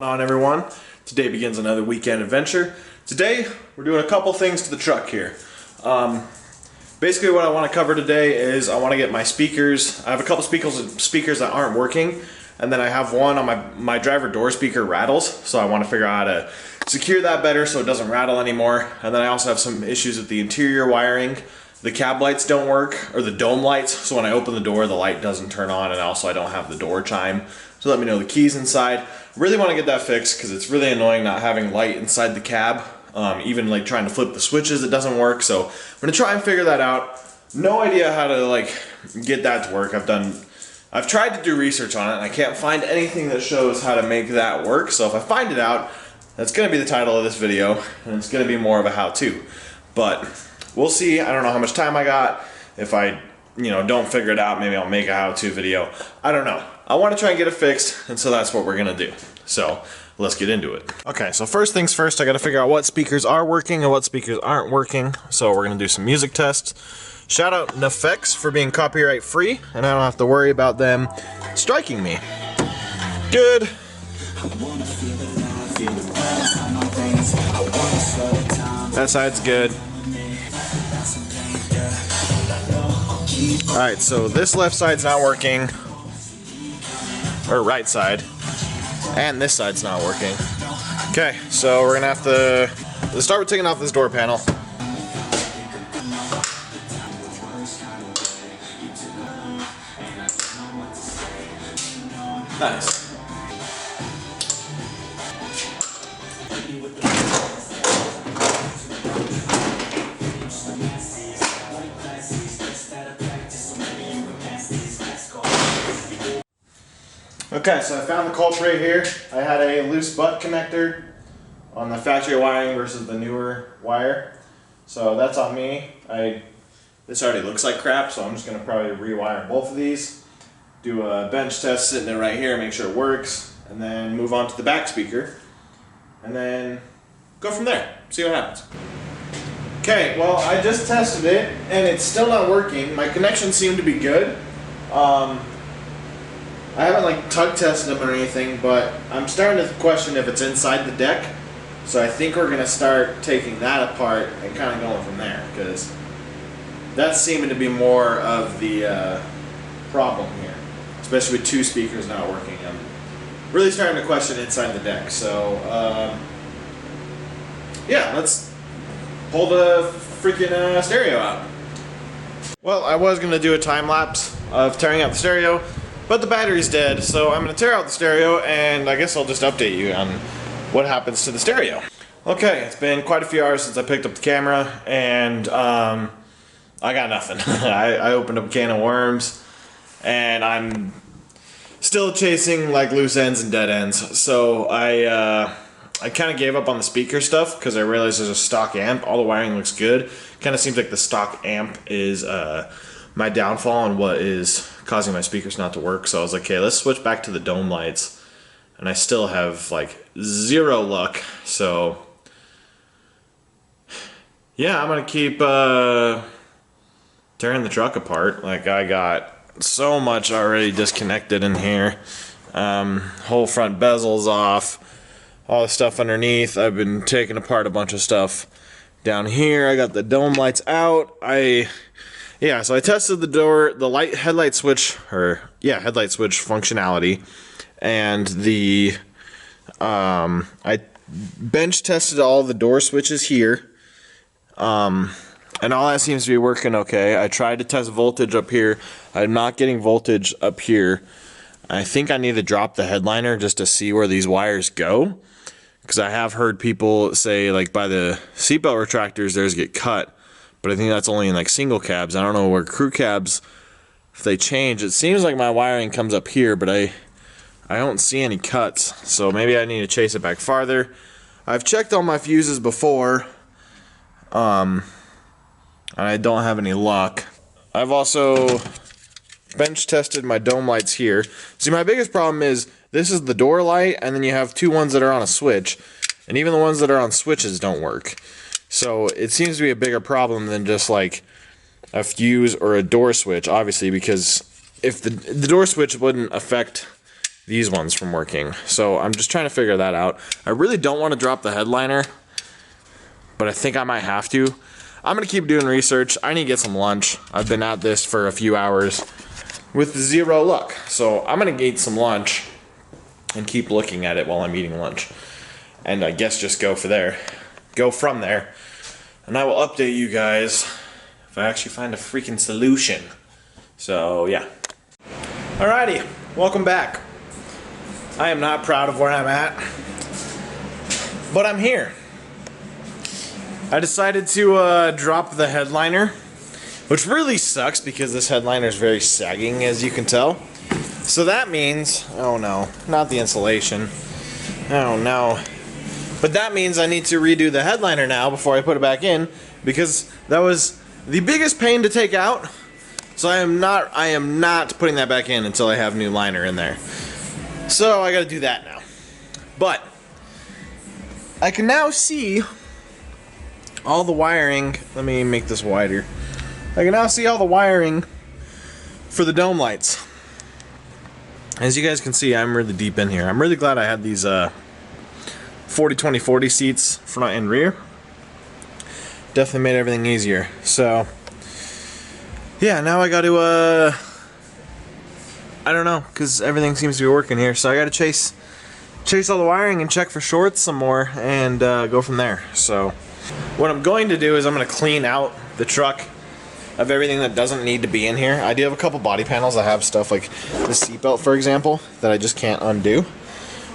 On everyone, today begins another weekend adventure. Today we're doing a couple things to the truck here. Basically what I want to cover today is I want to get my speakers. I have a couple speakers that aren't working, and then I have one on my driver door speaker rattles, so I want to figure out how to secure that better so it doesn't rattle anymore. And then I also have some issues with the interior wiring. The cab lights don't work, or the dome lights, so when I open the door the light doesn't turn on, and also I don't have the door chime. So let me know the keys inside. Really want to get that fixed because it's really annoying not having light inside the cab. Even like trying to flip the switches, it doesn't work. So I'm gonna try and figure that out. No idea how to like get that to work. I've tried to do research on it and I can't find anything that shows how to make that work. So if I find it out, that's gonna be the title of this video, and it's gonna be more of a how-to. But we'll see. I don't know how much time I got. If I don't figure it out, maybe I'll make a how-to video. I don't know. I want to try and get it fixed, and so that's what we're gonna do. So let's get into it. Okay, so first things first, I gotta figure out what speakers are working and what speakers aren't working. So we're gonna do some music tests. Shout out Neffex for being copyright free, and I don't have to worry about them striking me. Good. That side's good. Alright, so this left side's not working. Or right side. And this side's not working. Okay, so we're gonna have to let's start with taking off this door panel. Nice. Okay, so I found the culprit here. I had a loose butt connector on the factory wiring versus the newer wire. So that's on me. This already looks like crap, so I'm just going to probably rewire both of these. Do a bench test sitting it right here, make sure it works, and then move on to the back speaker. And then go from there, see what happens. Okay, well I just tested it and it's still not working. My connections seem to be good. I haven't like tug tested them or anything, but I'm starting to question if it's inside the deck. So I think we're going to start taking that apart and kind of going from there, because that's seeming to be more of the problem here, especially with two speakers not working. I'm really starting to question inside the deck. So yeah, let's pull the freaking stereo out. Well, I was going to do a time lapse of tearing out the stereo, but the battery's dead, so I'm going to tear out the stereo, and I guess I'll just update you on what happens to the stereo. Okay, it's been quite a few hours since I picked up the camera, and I got nothing. I opened up a can of worms, and I'm still chasing like loose ends and dead ends. So I kind of gave up on the speaker stuff because I realized there's a stock amp. All the wiring looks good. Kind of seems like the stock amp is my downfall and what is causing my speakers not to work. So I was like, okay, let's switch back to the dome lights, and I still have like zero luck. So yeah, I'm gonna keep tearing the truck apart. Like, I got so much already disconnected in here. Whole front bezel's off, all the stuff underneath. I've been taking apart a bunch of stuff down here. I got the dome lights out. Yeah, so I tested the headlight switch functionality, and I bench tested all the door switches here, and all that seems to be working okay. I tried to test voltage up here. I'm not getting voltage up here. I think I need to drop the headliner just to see where these wires go, because I have heard people say like by the seatbelt retractors theirs get cut. But I think that's only in like single cabs. I don't know where crew cabs, if they change. It seems like my wiring comes up here, but I don't see any cuts. So maybe I need to chase it back farther. I've checked all my fuses before, and I don't have any luck. I've also bench tested my dome lights here. See, my biggest problem is this is the door light, and then you have two ones that are on a switch, and even the ones that are on switches don't work. So it seems to be a bigger problem than just like a fuse or a door switch, obviously, because if the door switch wouldn't affect these ones from working. So I'm just trying to figure that out. I really don't want to drop the headliner, but I think I might have to. I'm gonna keep doing research. I need to get some lunch. I've been at this for a few hours with zero luck. So I'm gonna eat some lunch and keep looking at it while I'm eating lunch. And I guess just go from there. And I will update you guys if I actually find a freaking solution. So yeah. Alrighty, welcome back. I am not proud of where I'm at, but I'm here. I decided to drop the headliner, which really sucks because this headliner is very sagging, as you can tell. So that means, oh no, not the insulation. Oh no. But that means I need to redo the headliner now before I put it back in, because that was the biggest pain to take out. So I am not putting that back in until I have new liner in there. So I gotta do that now. But I can now see all the wiring. Let me make this wider. I can now see all the wiring for the dome lights. As you guys can see, I'm really deep in here. I'm really glad I had these 40-20-40 seats, front and rear. Definitely made everything easier. So yeah, now I got to I don't know, because everything seems to be working here. So I got to chase all the wiring and check for shorts some more and go from there. So what I'm going to do is I'm going to clean out the truck of everything that doesn't need to be in here. I do have a couple body panels that have stuff like the seatbelt, for example, that I just can't undo.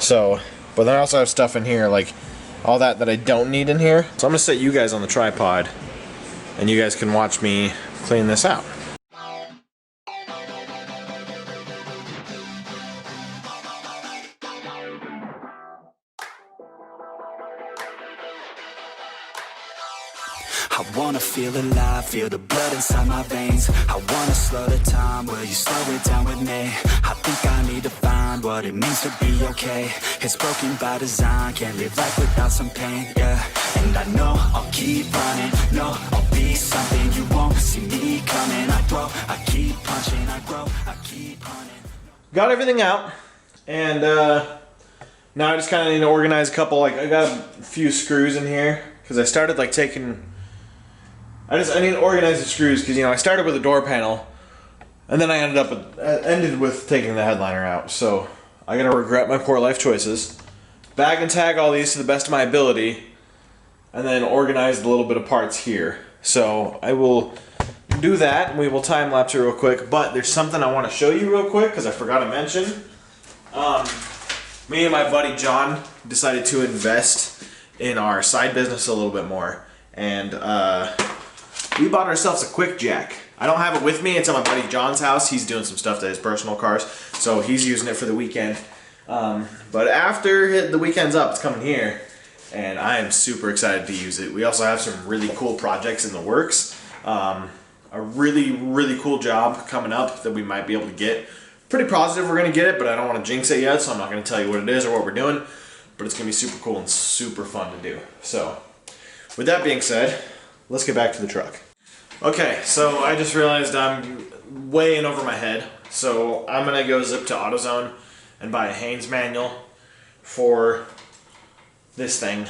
So, but then I also have stuff in here like all that I don't need in here. So I'm gonna set you guys on the tripod and you guys can watch me clean this out. I wanna feel alive, feel the blood inside my veins. I wanna slow the time, will you slow it down with me? I think I need to find what it means to be okay. It's broken by design, can't live life without some pain, yeah. And I know I'll keep running, no, I'll be something you won't see me coming. I grow, I keep punching, I grow, I keep hunting. Got everything out, and now I just kind of need to organize a couple, like I got a few screws in here, because I started like taking... I need to organize the screws because, you know, I started with a door panel and then I ended with taking the headliner out. So I gotta regret my poor life choices. Bag and tag all these to the best of my ability and then organize the little bit of parts here. So I will do that and we will time lapse it real quick. But there's something I want to show you real quick because I forgot to mention. Me and my buddy John decided to invest in our side business a little bit more. And we bought ourselves a quick jack. I don't have it with me. It's at my buddy John's house. He's doing some stuff to his personal cars, so he's using it for the weekend. But after the weekend's up, it's coming here, and I am super excited to use it. We also have some really cool projects in the works. A really, really cool job coming up that we might be able to get. Pretty positive we're going to get it, but I don't want to jinx it yet, so I'm not going to tell you what it is or what we're doing. But it's going to be super cool and super fun to do. So, with that being said, let's get back to the truck. Okay, so I just realized I'm way in over my head. So I'm going to go zip to AutoZone and buy a Haynes manual for this thing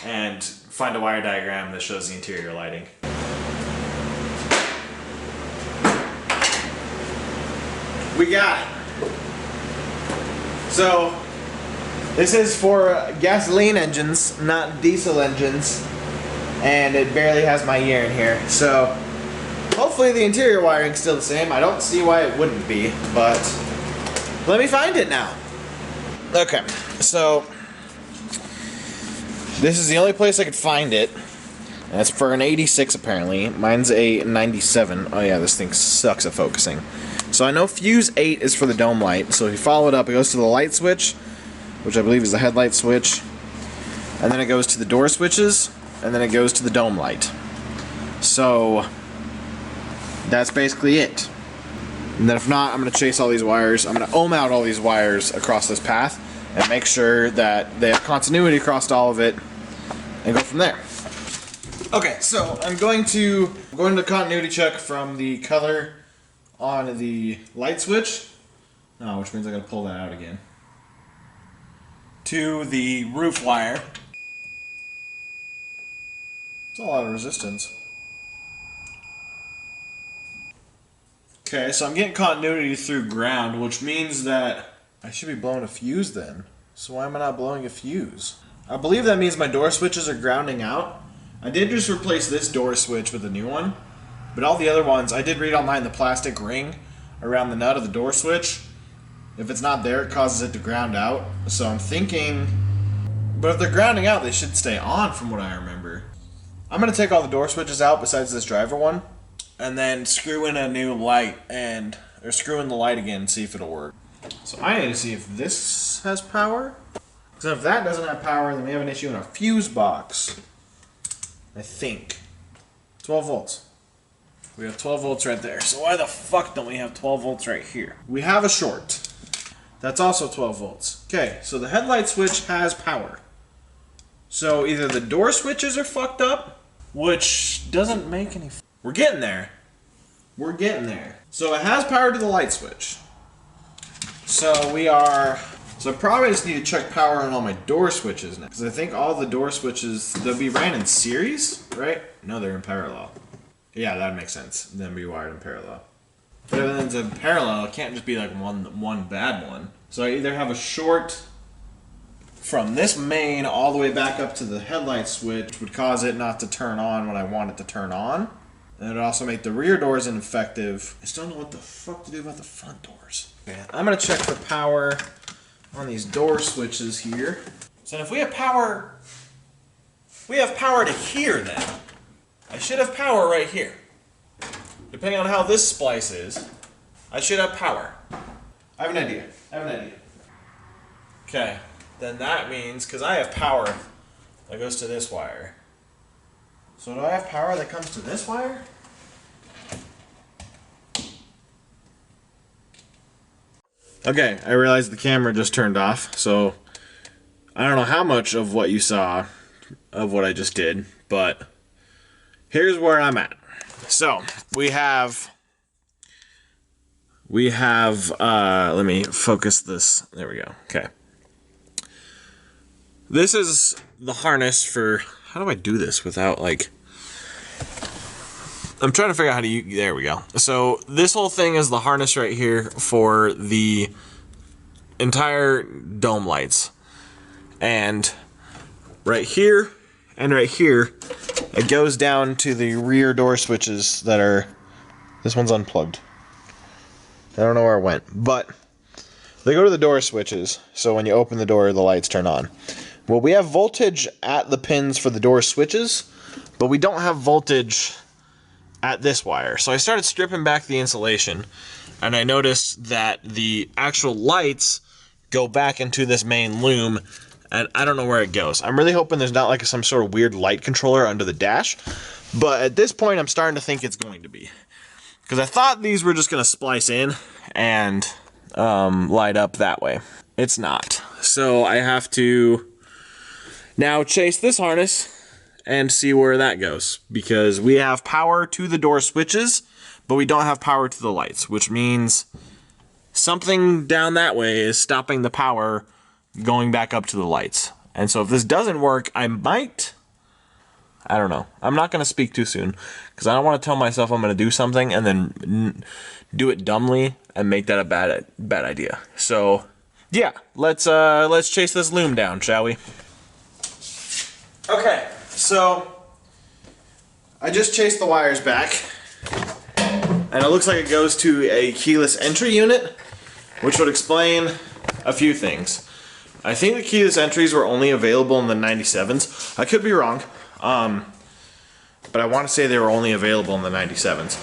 and find a wire diagram that shows the interior lighting. We got it. So this is for gasoline engines, not diesel engines. And it barely has my year in here, so hopefully the interior wiring's still the same. I don't see why it wouldn't be, but let me find it now. Okay, so this is the only place I could find it. And it's for an 86 apparently. Mine's a 97. Oh yeah, this thing sucks at focusing. So I know fuse 8 is for the dome light. So if you follow it up, it goes to the light switch, which I believe is the headlight switch, and then it goes to the door switches, and then it goes to the dome light. So that's basically it. And then if not, I'm going to chase all these wires. I'm going to ohm out all these wires across this path and make sure that they have continuity across all of it and go from there. Okay, so I'm going to continuity check from the color on the light switch Oh, which means I gotta pull that out again. To the roof wire. It's a lot of resistance. Okay, so I'm getting continuity through ground, which means that I should be blowing a fuse then. So why am I not blowing a fuse? I believe that means my door switches are grounding out. I did just replace this door switch with a new one, but all the other ones, I did read online the plastic ring around the nut of the door switch. If it's not there, it causes it to ground out. So I'm thinking, but if they're grounding out, they should stay on from what I remember. I'm going to take all the door switches out besides this driver one, and then screw in a new light, or screw in the light again and see if it'll work. So I need to see if this has power. Because if that doesn't have power, then we have an issue in our fuse box. I think. 12 volts. We have 12 volts right there. So why the fuck don't we have 12 volts right here? We have a short. That's also 12 volts. Okay, so the headlight switch has power. So either the door switches are fucked up, which doesn't make any... We're getting there. We're getting there. So it has power to the light switch. So we are... So I probably just need to check power on all my door switches now. Because I think all the door switches, they'll be ran in series, right? No, they're in parallel. Yeah, that makes sense. Then be wired in parallel. But if it's in parallel, it can't just be like one bad one. So I either have a short from this main all the way back up to the headlight switch, which would cause it not to turn on when I want it to turn on. And it would also make the rear doors ineffective. I just don't know what the fuck to do about the front doors. Okay, I'm gonna check for power on these door switches here. So if we have power to here then. I should have power right here. Depending on how this splice is, I should have power. I have an idea. Okay, then that means, because I have power that goes to this wire. So do I have power that comes to this wire? Okay, I realized the camera just turned off, so I don't know how much of what you saw of what I just did, but here's where I'm at. So, we have, let me focus this, there we go, okay. This is the harness for, how do I do this without like, I'm trying to figure out how to use, there we go. So this whole thing is the harness right here for the entire dome lights. And right here and right here, it goes down to the rear door switches that are, this one's unplugged. I don't know where it went, but they go to the door switches, so when you open the door, the lights turn on. Well, we have voltage at the pins for the door switches, but we don't have voltage at this wire. So I started stripping back the insulation, and I noticed that the actual lights go back into this main loom, and I don't know where it goes. I'm really hoping there's not like some sort of weird light controller under the dash, but at this point I'm starting to think it's going to be. Because I thought these were just going to splice in and light up that way. It's not. So I have to now chase this harness and see where that goes, because we have power to the door switches, but we don't have power to the lights, which means something down that way is stopping the power going back up to the lights. And so if this doesn't work, I might, I don't know. I'm not going to speak too soon, because I don't want to tell myself I'm going to do something and then do it dumbly and make that a bad idea. So yeah, let's chase this loom down, shall we? Okay. So, I just chased the wires back, and it looks like it goes to a keyless entry unit, which would explain a few things. I think the keyless entries were only available in the 97s. I could be wrong, but I want to say they were only available in the 97s.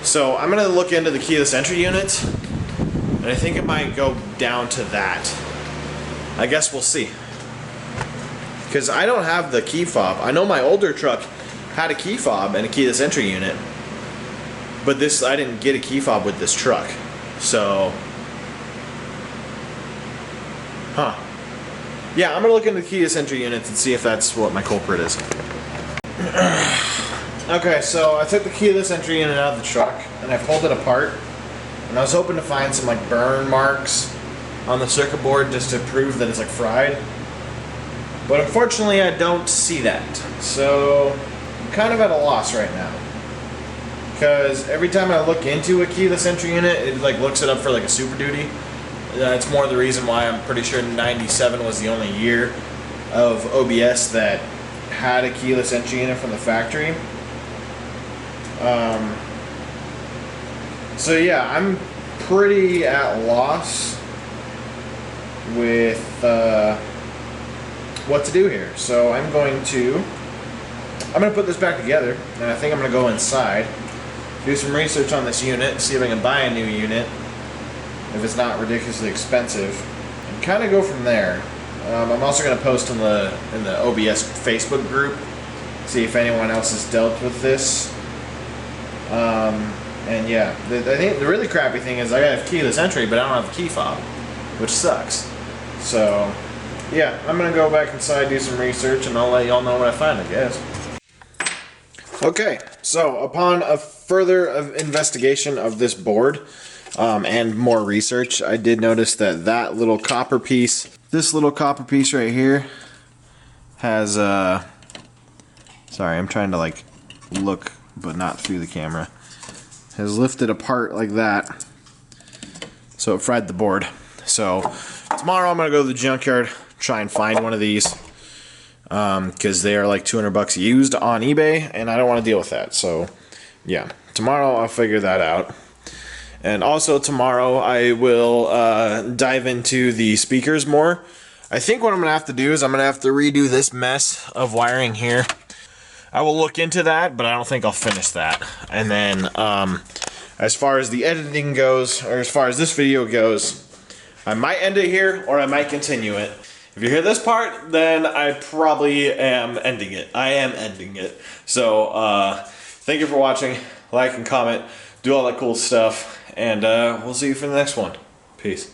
So, I'm going to look into the keyless entry units, and I think it might go down to that. I guess we'll see. Because I don't have the key fob. I know my older truck had a key fob and a keyless entry unit, but this, I didn't get a key fob with this truck. So, yeah, I'm gonna look into the keyless entry units and see if that's what my culprit is. Okay, so I took the keyless entry unit out of the truck and I pulled it apart, And I was hoping to find some like burn marks on the circuit board just to prove that it's like fried. But unfortunately I don't see that. So I'm kind of at a loss right now. Because every time I look into a keyless entry unit, it like looks it up for like a Super Duty. That's more the reason why I'm pretty sure 97 was the only year of OBS that had a keyless entry unit from the factory. So yeah, I'm pretty at loss with what to do here. So I'm going to put this back together, and I think I'm going to go inside, do some research on this unit, see if I can buy a new unit if it's not ridiculously expensive, and kind of go from there. I'm also going to post in the OBS Facebook group, see if anyone else has dealt with this. And yeah, I think the really crappy thing is I have keyless entry, but I don't have a key fob, which sucks. So yeah, I'm going to go back inside, do some research, and I'll let y'all know what I find, I guess. Okay, so upon a further investigation of this board and more research, I did notice that that little copper piece, this little copper piece right here, has sorry, I'm trying to like look but not through the camera, has lifted apart like that, so it fried the board. So tomorrow I'm gonna go to the junkyard, try and find one of these, because they are like $200 used on eBay, and I don't want to deal with that. So yeah, tomorrow I'll figure that out. And also tomorrow I will dive into the speakers more. I think what I'm gonna have to do is I'm gonna have to redo this mess of wiring here. I will look into that, but I don't think I'll finish that. And then as far as the editing goes, or as far as this video goes, I might end it here or I might continue it. If you hear this part, then I probably am ending it. I am ending it. So thank you for watching. Like and comment, do all that cool stuff, and we'll see you for the next one. Peace.